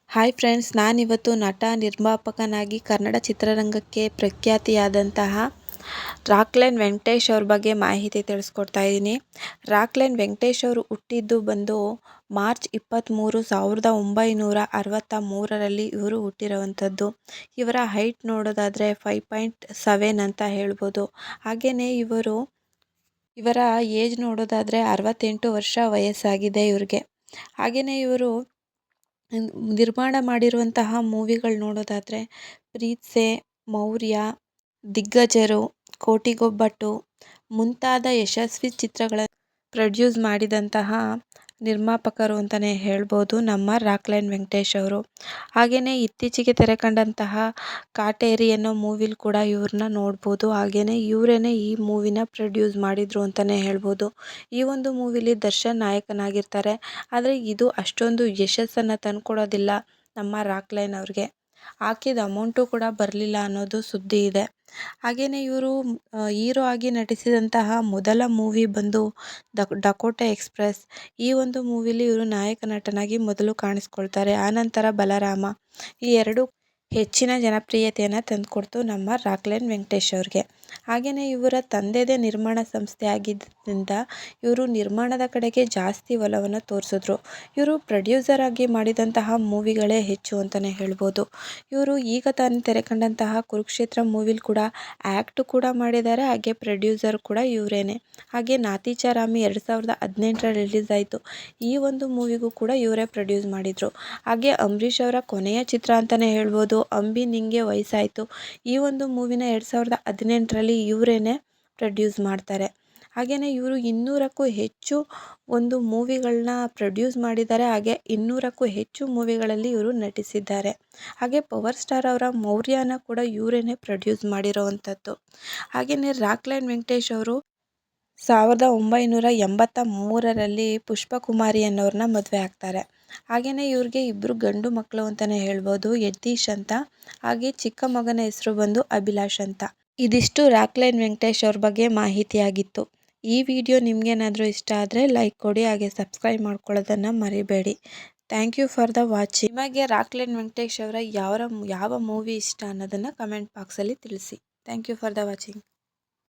Hi friends, ನಾನಿವತ್ತು ನಟ ನಿರ್ಮಾಪಕನಾಗಿ ಕನ್ನಡ ಚಿತ್ರರಂಗಕ್ಕೆ ಪ್ರಖ್ಯಾತಿಯಾದಂತಹ ರಾಕ್ಲೈನ್ ವೆಂಕಟೇಶ್ ಅವ್ರ ಬಗ್ಗೆ ಮಾಹಿತಿ ತಿಳಿಸ್ಕೊಡ್ತಾ ಇದ್ದೀನಿ. ರಾಕ್ಲೈನ್ ವೆಂಕಟೇಶ್ ಅವರು ಹುಟ್ಟಿದ್ದು ಬಂದು ಮಾರ್ಚ್ 23, 1963ರಲ್ಲಿ ಇವರು ಹುಟ್ಟಿರುವಂಥದ್ದು. ಇವರ ಹೈಟ್ ನೋಡೋದಾದರೆ 5.7 ಅಂತ ಹೇಳ್ಬೋದು. ಹಾಗೆಯೇ ಇವರ ಏಜ್ ನೋಡೋದಾದರೆ 68 ವರ್ಷ ವಯಸ್ಸಾಗಿದೆ ಇವ್ರಿಗೆ. ಹಾಗೆಯೇ ಇವರು ನಿರ್ಮಾಣ ಮಾಡಿರುವಂತಹ ಮೂವಿಗಳು ನೋಡೋದಾದರೆ ಪ್ರೀತ್ಸೆ, ಮೌರ್ಯ, ದಿಗ್ಗಜರು, ಕೋಟಿಗೊಬ್ಬಟ್ಟು ಮುಂತಾದ ಯಶಸ್ವಿ ಚಿತ್ರಗಳನ್ನು ಪ್ರೊಡ್ಯೂಸ್ ಮಾಡಿದಂತಹ ನಿರ್ಮಾಪಕರು ಅಂತಲೇ ಹೇಳ್ಬೋದು ನಮ್ಮ ರಾಕ್ಲೈನ್ ವೆಂಕಟೇಶ್ ಅವರು. ಹಾಗೆಯೇ ಇತ್ತೀಚೆಗೆ ತೆರೆ ಕಂಡಂತಹ ಕಾಟೇರಿ ಅನ್ನೋ ಮೂವಿಲಿ ಕೂಡ ಇವ್ರನ್ನ ನೋಡ್ಬೋದು. ಹಾಗೆಯೇ ಇವರೇನೆ ಈ ಮೂವಿನ ಪ್ರೊಡ್ಯೂಸ್ ಮಾಡಿದರು ಅಂತಲೇ ಹೇಳ್ಬೋದು. ಈ ಒಂದು ಮೂವಿಲಿ ದರ್ಶನ್ ನಾಯಕನಾಗಿರ್ತಾರೆ. ಆದರೆ ಇದು ಅಷ್ಟೊಂದು ಯಶಸ್ಸನ್ನು ತಂದುಕೊಡೋದಿಲ್ಲ ನಮ್ಮ ರಾಕ್ಲೈನ್ ಅವ್ರಿಗೆ. ಹಾಕಿದ ಅಮೌಂಟು ಕೂಡ ಬರಲಿಲ್ಲ ಅನ್ನೋದು ಸುದ್ದಿ ಇದೆ. ಹಾಗೆಯೇ ಇವರು ಹೀರೋ ಆಗಿ ನಟಿಸಿದಂತಹ ಮೊದಲ ಮೂವಿ ಬಂದು ಡಕೋಟಾ ಎಕ್ಸ್‌ಪ್ರೆಸ್. ಈ ಒಂದು ಮೂವಿಲಿ ಇವರು ನಾಯಕ ನಟನಾಗಿ ಮೊದಲು ಕಾಣಿಸ್ಕೊಳ್ತಾರೆ. ಆನಂತರ ಬಲರಾಮ. ಈ ಎರಡು ಹೆಚ್ಚಿನ ಜನಪ್ರಿಯತೆಯನ್ನು ತಂದುಕೊಡ್ತು ನಮ್ಮ ರಾಕ್ಲೈನ್ ವೆಂಕಟೇಶ್ ಅವ್ರಿಗೆ. ಹಾಗೆಯೇ ಇವರ ತಂದೆದೇ ನಿರ್ಮಾಣ ಸಂಸ್ಥೆ ಆಗಿದ್ದರಿಂದ ಇವರು ನಿರ್ಮಾಣದ ಕಡೆಗೆ ಜಾಸ್ತಿ ಒಲವನ್ನು ತೋರಿಸಿದ್ರು. ಇವರು ಪ್ರೊಡ್ಯೂಸರ್ ಆಗಿ ಮಾಡಿದಂತಹ ಮೂವಿಗಳೇ ಹೆಚ್ಚು ಅಂತಲೇ ಹೇಳ್ಬೋದು. ಇವರು ಈಗ ತಾನೇ ತೆರೆ ಕಂಡಂತಹ ಕುರುಕ್ಷೇತ್ರ ಮೂವಿಲಿ ಕೂಡ ಆ್ಯಕ್ಟ್ ಕೂಡ ಮಾಡಿದ್ದಾರೆ. ಹಾಗೆ ಪ್ರೊಡ್ಯೂಸರ್ ಕೂಡ ಇವರೇನೆ. ಹಾಗೆ ನಾತಿಚರಾಮಿ 2018ರಲ್ಲಿ ರಿಲೀಸ್ ಆಯಿತು. ಈ ಒಂದು ಮೂವಿಗೂ ಕೂಡ ಇವರೇ ಪ್ರೊಡ್ಯೂಸ್ ಮಾಡಿದರು. ಹಾಗೆ ಅಂಬರೀಷ್ ಅವರ ಕೊನೆಯ ಚಿತ್ರ ಅಂತಲೇ ಹೇಳ್ಬೋದು ಅಂಬಿ ನಿಂಗೆ ವಯಸ್ಸಾಯಿತು. ಈ ಒಂದು ಮೂವಿನ 2018ರಲ್ಲಿ ಇವರೇನೆ ಪ್ರೊಡ್ಯೂಸ್ ಮಾಡ್ತಾರೆ. ಹಾಗೆಯೇ ಇವರು 200ಕ್ಕೂ ಹೆಚ್ಚು ಒಂದು ಮೂವಿಗಳನ್ನ ಪ್ರೊಡ್ಯೂಸ್ ಮಾಡಿದ್ದಾರೆ. ಹಾಗೆ 200ಕ್ಕೂ ಹೆಚ್ಚು ಮೂವಿಗಳಲ್ಲಿ ಇವರು ನಟಿಸಿದ್ದಾರೆ. ಹಾಗೆ ಪವರ್ ಸ್ಟಾರ್ ಅವರ ಮೌರ್ಯನ ಕೂಡ ಇವರೇನೆ ಪ್ರೊಡ್ಯೂಸ್ ಮಾಡಿರೋವಂಥದ್ದು. ಹಾಗೆಯೇ ರಾಕ್ಲೈನ್ ವೆಂಕಟೇಶ್ ಅವರು 1983ರಲ್ಲಿ ಪುಷ್ಪಕುಮಾರಿ ಅನ್ನೋರನ್ನ ಮದುವೆ ಆಗ್ತಾರೆ. ಹಾಗೆಯೇ ಇವ್ರಿಗೆ ಇಬ್ಬರು ಗಂಡು ಮಕ್ಕಳು ಅಂತಲೇ ಹೇಳ್ಬೋದು, ಯತೀಶ್ ಅಂತ. ಹಾಗೆ ಚಿಕ್ಕ ಮಗನ ಹೆಸರು ಬಂದು ಅಭಿಲಾಷ್ ಅಂತ. ಇದಿಷ್ಟು ರಾಕ್ಲೈನ್ ವೆಂಕಟೇಶ್ ಅವ್ರ ಬಗ್ಗೆ ಮಾಹಿತಿಯಾಗಿತ್ತು. ಈ ವಿಡಿಯೋ ನಿಮಗೇನಾದರೂ ಇಷ್ಟ ಆದರೆ ಲೈಕ್ ಕೊಡಿ, ಹಾಗೆ ಸಬ್ಸ್ಕ್ರೈಬ್ ಮಾಡ್ಕೊಳ್ಳೋದನ್ನು ಮರಿಬೇಡಿ. Thank you for the watching. ನಿಮಗೆ ರಾಕ್ಲೈನ್ ವೆಂಕಟೇಶ್ ಅವರ ಯಾವ ಮೂವಿ ಇಷ್ಟ ಅನ್ನೋದನ್ನು ಕಮೆಂಟ್ ಬಾಕ್ಸಲ್ಲಿ ತಿಳಿಸಿ. Thank you for the watching.